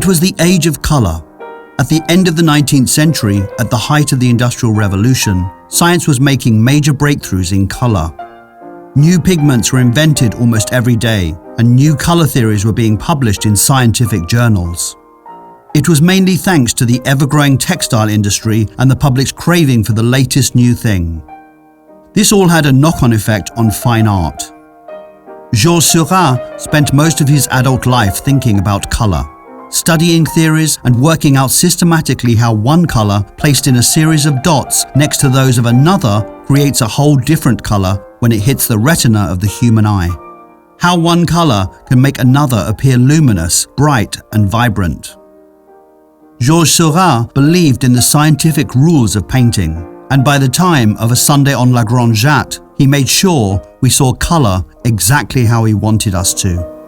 was the age of colour. At the end of the 19th century, at the height of the Industrial Revolution, science was making major breakthroughs in colour. New pigments were invented almost every day, and new colour theories were being published in scientific journals. It was mainly thanks to the ever-growing textile industry and the public's craving for the latest new thing. This all had a knock-on effect on fine art. Georges Seurat spent most of his adult life thinking about colour, studying theories and working out systematically how one colour placed in a series of dots next to those of another creates a whole different colour when it hits the retina of the human eye. How one colour can make another appear luminous, bright and vibrant. Georges Seurat believed in the scientific rules of painting, and by the time of A Sunday on La Grande Jatte, he made sure we saw colour exactly how he wanted us to.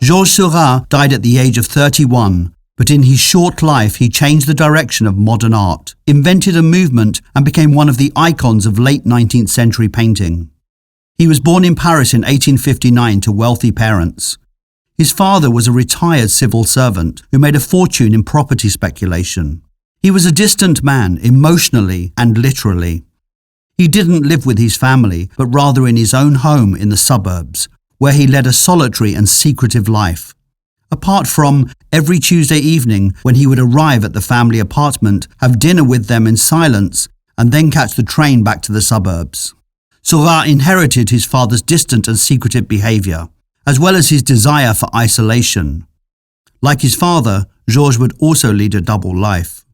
Georges Seurat died at the age of 31, but in his short life he changed the direction of modern art, invented a movement and became one of the icons of late 19th century painting. He was born in Paris in 1859 to wealthy parents. His father was a retired civil servant who made a fortune in property speculation. He was a distant man emotionally and literally. He didn't live with his family, but rather in his own home in the suburbs, where he led a solitary and secretive life. Apart from every Tuesday evening when he would arrive at the family apartment, have dinner with them in silence, and then catch the train back to the suburbs. Seurat inherited his father's distant and secretive behaviour, as well as his desire for isolation. Like his father, Georges would also lead a double life.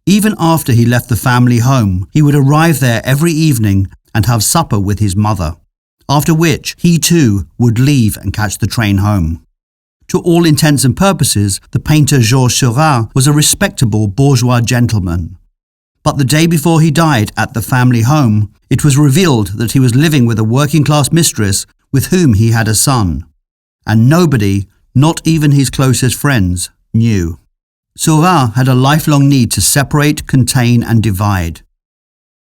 Even after he left the family home, he would arrive there every evening and have supper with his mother, after which he too would leave and catch the train home. To all intents and purposes, the painter Georges Seurat was a respectable bourgeois gentleman. But the day before he died at the family home, it was revealed that he was living with a working-class mistress with whom he had a son. And nobody, not even his closest friends, knew. Seurat had a lifelong need to separate, contain and divide.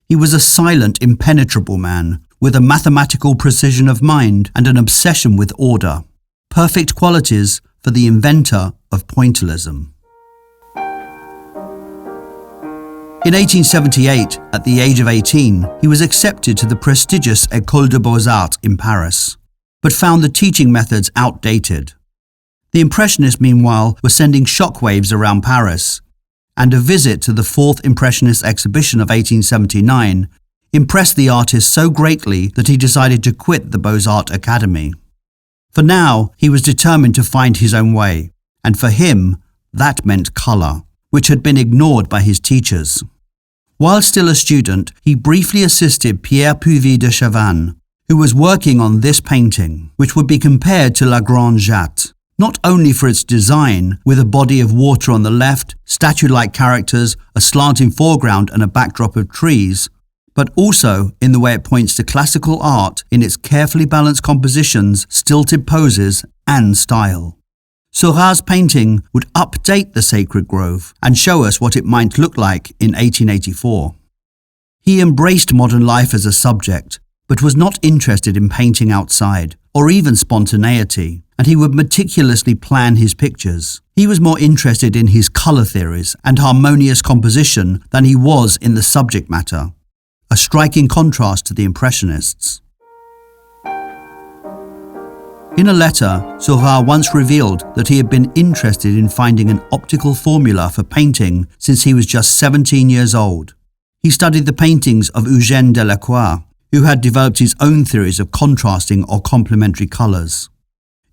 He was a silent, impenetrable man, with a mathematical precision of mind and an obsession with order, perfect qualities for the inventor of pointillism. In 1878, at the age of 18, he was accepted to the prestigious École des Beaux-Arts in Paris, but found the teaching methods outdated. The Impressionists, meanwhile, were sending shockwaves around Paris, and a visit to the Fourth Impressionist exhibition of 1879 impressed the artist so greatly that he decided to quit the Beaux-Arts Academy. For now, he was determined to find his own way, and for him, that meant colour, which had been ignored by his teachers. While still a student, he briefly assisted Pierre Puvis de Chavannes, who was working on this painting, which would be compared to La Grande Jatte, not only for its design, with a body of water on the left, statue-like characters, a slanting foreground and a backdrop of trees, but also in the way it points to classical art in its carefully balanced compositions, stilted poses and style. Seurat's painting would update the sacred grove and show us what it might look like in 1884. He embraced modern life as a subject, but was not interested in painting outside, or even spontaneity, and he would meticulously plan his pictures. He was more interested in his colour theories and harmonious composition than he was in the subject matter, a striking contrast to the Impressionists. In a letter, Seurat once revealed that he had been interested in finding an optical formula for painting since he was just 17 years old. He studied the paintings of Eugène Delacroix, who had developed his own theories of contrasting or complementary colours.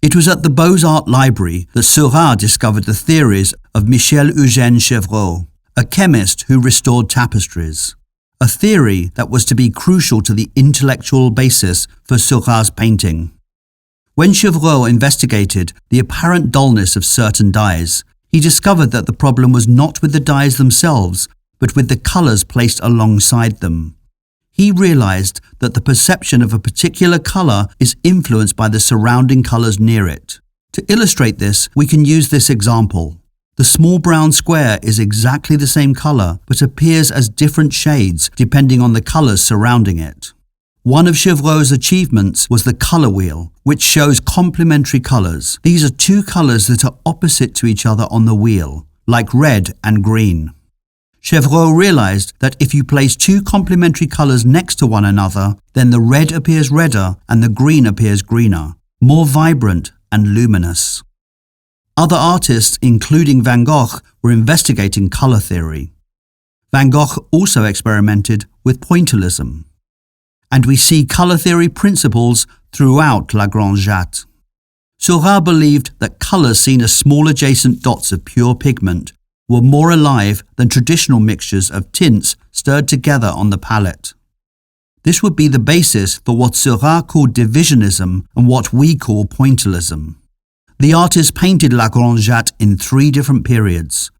It was at the Beaux-Arts Library that Seurat discovered the theories of Michel-Eugène Chevreul, a chemist who restored tapestries, a theory that was to be crucial to the intellectual basis for Seurat's painting. When Chevreul investigated the apparent dullness of certain dyes, he discovered that the problem was not with the dyes themselves, but with the colours placed alongside them. He realized that the perception of a particular color is influenced by the surrounding colors near it. To illustrate this, we can use this example. The small brown square is exactly the same color, but appears as different shades depending on the colors surrounding it. One of Chevreul's achievements was the color wheel, which shows complementary colors. These are two colors that are opposite to each other on the wheel, like red and green. Chevreul realized that if you place two complementary colors next to one another, then the red appears redder and the green appears greener, more vibrant and luminous. Other artists, including Van Gogh, were investigating color theory. Van Gogh also experimented with pointillism. And we see color theory principles throughout La Grande Jatte. Seurat believed that colors seen as small adjacent dots of pure pigment were more alive than traditional mixtures of tints stirred together on the palette. This would be the basis for what Seurat called divisionism and what we call pointillism. The artist painted La Grande Jatte in 3 different periods.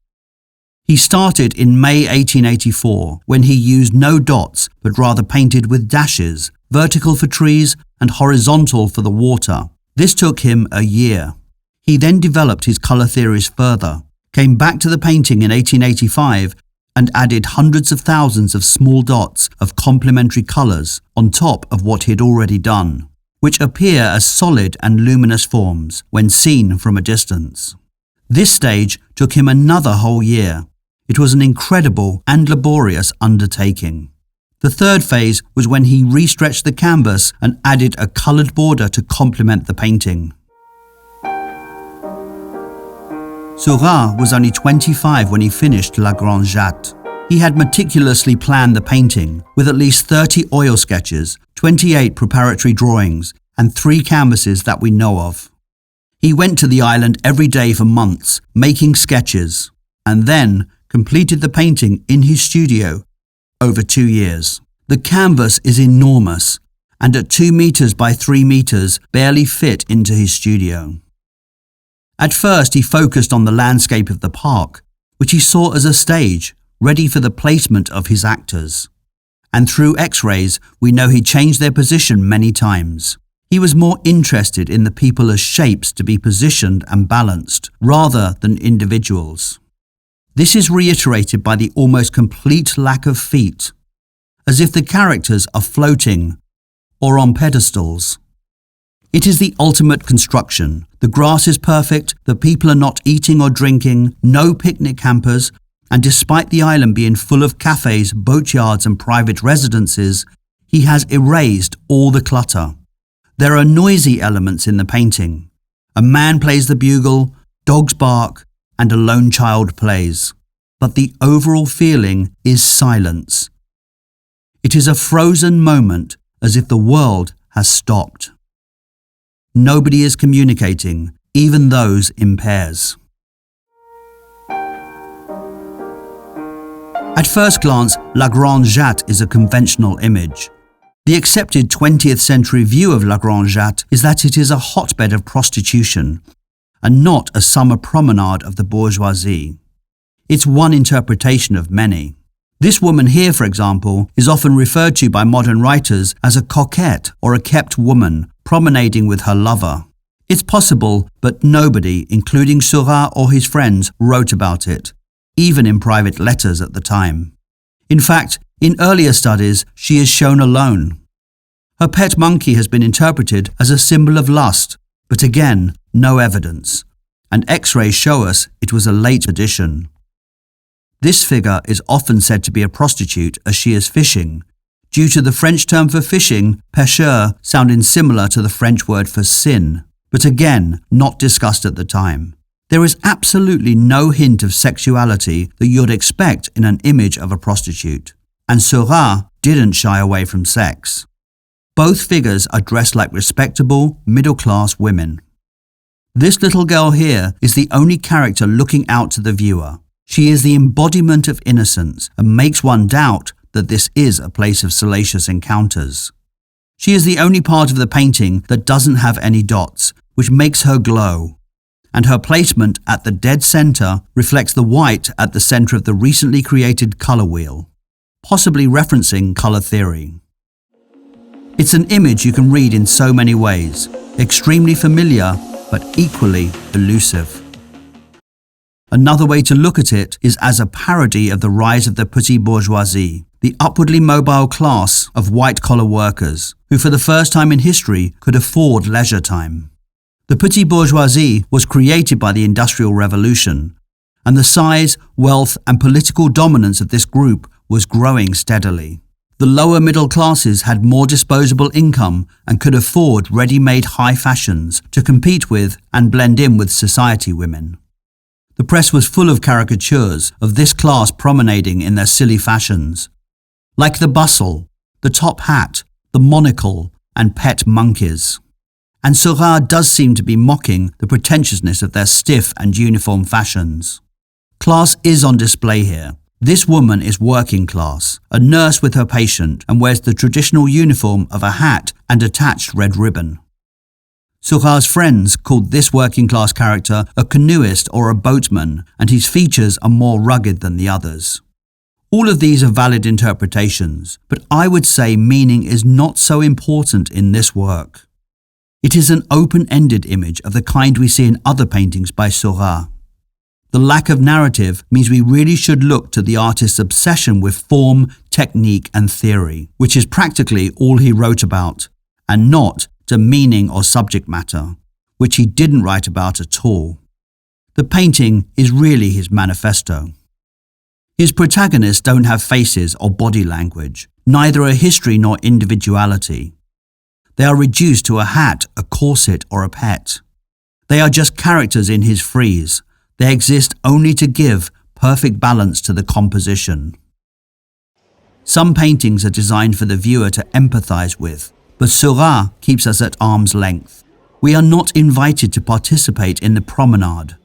He started in May 1884, when he used no dots but rather painted with dashes, vertical for trees and horizontal for the water. This took him a year. He then developed his colour theories further, came back to the painting in 1885 and added hundreds of thousands of small dots of complementary colours on top of what he had already done, which appear as solid and luminous forms when seen from a distance. This stage took him another whole year. It was an incredible and laborious undertaking. The third phase was when he restretched the canvas and added a coloured border to complement the painting. Seurat was only 25 when he finished La Grande Jatte. He had meticulously planned the painting, with at least 30 oil sketches, 28 preparatory drawings, and 3 canvases that we know of. He went to the island every day for months, making sketches, and then completed the painting in his studio over 2 years. The canvas is enormous, and at 2 meters by 3 meters barely fit into his studio. At first he focused on the landscape of the park, which he saw as a stage, ready for the placement of his actors. And through X-rays, we know he changed their position many times. He was more interested in the people as shapes to be positioned and balanced, rather than individuals. This is reiterated by the almost complete lack of feet, as if the characters are floating or on pedestals. It is the ultimate construction. The grass is perfect, the people are not eating or drinking, no picnic hampers, and despite the island being full of cafes, boatyards and private residences, he has erased all the clutter. There are noisy elements in the painting. A man plays the bugle, dogs bark, and a lone child plays. But the overall feeling is silence. It is a frozen moment, as if the world has stopped. Nobody is communicating, even those in pairs. At first glance, La Grande Jatte is a conventional image. The accepted 20th century view of La Grande Jatte is that it is a hotbed of prostitution, and not a summer promenade of the bourgeoisie. It's one interpretation of many. This woman here, for example, is often referred to by modern writers as a coquette or a kept woman promenading with her lover. It's possible, but nobody, including Seurat or his friends, wrote about it, even in private letters at the time. In fact, in earlier studies, she is shown alone. Her pet monkey has been interpreted as a symbol of lust, but again, no evidence, and X-rays show us it was a late addition. This figure is often said to be a prostitute as she is fishing, due to the French term for fishing, pêcheur, sounding similar to the French word for sin, but again, not discussed at the time. There is absolutely no hint of sexuality that you'd expect in an image of a prostitute, and Seurat didn't shy away from sex. Both figures are dressed like respectable, middle-class women. This little girl here is the only character looking out to the viewer. She is the embodiment of innocence and makes one doubt that this is a place of salacious encounters. She is the only part of the painting that doesn't have any dots, which makes her glow, and her placement at the dead center reflects the white at the center of the recently created color wheel, possibly referencing color theory. It's an image you can read in so many ways, extremely familiar but equally elusive. Another way to look at it is as a parody of the rise of the petite bourgeoisie, the upwardly mobile class of white-collar workers who for the first time in history could afford leisure time. The petite bourgeoisie was created by the Industrial Revolution, and the size, wealth and political dominance of this group was growing steadily. The lower middle classes had more disposable income and could afford ready-made high fashions to compete with and blend in with society women. The press was full of caricatures of this class promenading in their silly fashions, like the bustle, the top hat, the monocle, and pet monkeys. And Seurat does seem to be mocking the pretentiousness of their stiff and uniform fashions. Class is on display here. This woman is working class, a nurse with her patient, and wears the traditional uniform of a hat and attached red ribbon. Seurat's friends called this working class character a canoeist or a boatman, and his features are more rugged than the others. All of these are valid interpretations, but I would say meaning is not so important in this work. It is an open-ended image of the kind we see in other paintings by Seurat. The lack of narrative means we really should look to the artist's obsession with form, technique and theory, which is practically all he wrote about, and not to meaning or subject matter, which he didn't write about at all. The painting is really his manifesto. His protagonists don't have faces or body language, neither a history nor individuality. They are reduced to a hat, a corset or a pet. They are just characters in his frieze. They exist only to give perfect balance to the composition. Some paintings are designed for the viewer to empathize with, but Seurat keeps us at arm's length. We are not invited to participate in the promenade,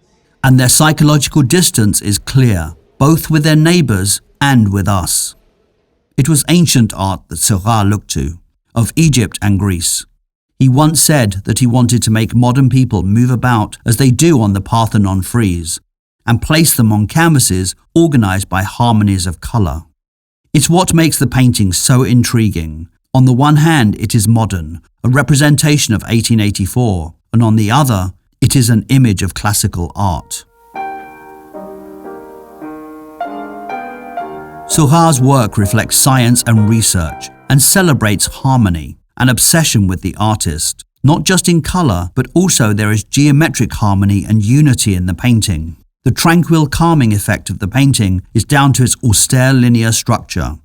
and their psychological distance is clear, both with their neighbors and with us. It was ancient art that Seurat looked to, of Egypt and Greece. He once said that he wanted to make modern people move about as they do on the Parthenon frieze, and place them on canvases organized by harmonies of color. It's what makes the painting so intriguing. On the one hand, it is modern, a representation of 1884, and on the other, it is an image of classical art. Seurat's work reflects science and research and celebrates harmony, an obsession with the artist. Not just in color, but also there is geometric harmony and unity in the painting. The tranquil calming effect of the painting is down to its austere linear structure.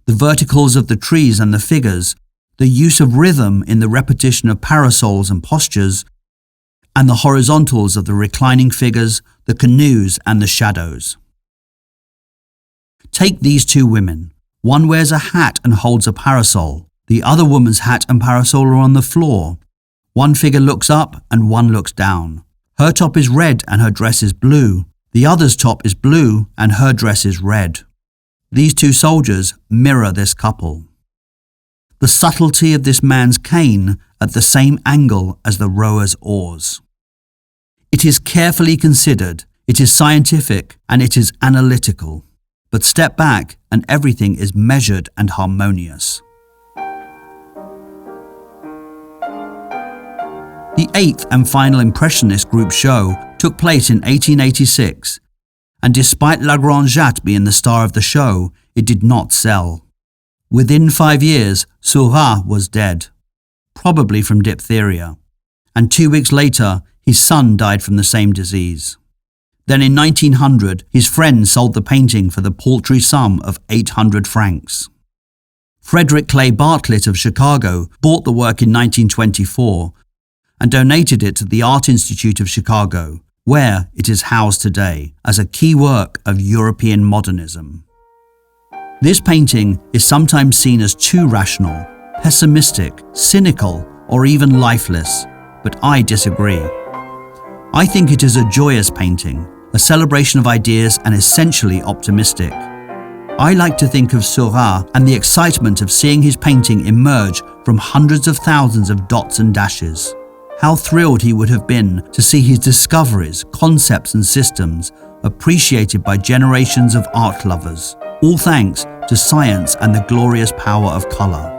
The verticals of the trees and the figures, the use of rhythm in the repetition of parasols and postures, and the horizontals of the reclining figures, the canoes and the shadows. Take these two women. One wears a hat and holds a parasol. The other woman's hat and parasol are on the floor. One figure looks up and one looks down. Her top is red and her dress is blue. The other's top is blue and her dress is red. These two soldiers mirror this couple. The subtlety of this man's cane at the same angle as the rower's oars. It is carefully considered, it is scientific, and it is analytical. But step back and everything is measured and harmonious. The 8th and final Impressionist group show took place in 1886, and despite La Grande Jatte being the star of the show, it did not sell. Within 5 years, Seurat was dead, probably from diphtheria, and 2 weeks later, his son died from the same disease. Then in 1900, his friend sold the painting for the paltry sum of 800 francs. Frederick Clay Bartlett of Chicago bought the work in 1924 and donated it to the Art Institute of Chicago, where it is housed today as a key work of European modernism. This painting is sometimes seen as too rational, pessimistic, cynical, or even lifeless, but I disagree. I think it is a joyous painting, a celebration of ideas and essentially optimistic. I like to think of Seurat and the excitement of seeing his painting emerge from hundreds of thousands of dots and dashes. How thrilled he would have been to see his discoveries, concepts and systems appreciated by generations of art lovers, all thanks to science and the glorious power of color.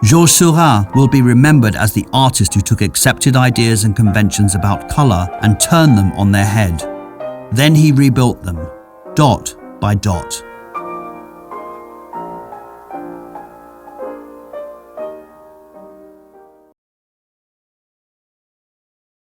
Georges Seurat will be remembered as the artist who took accepted ideas and conventions about colour and turned them on their head. Then he rebuilt them, dot by dot.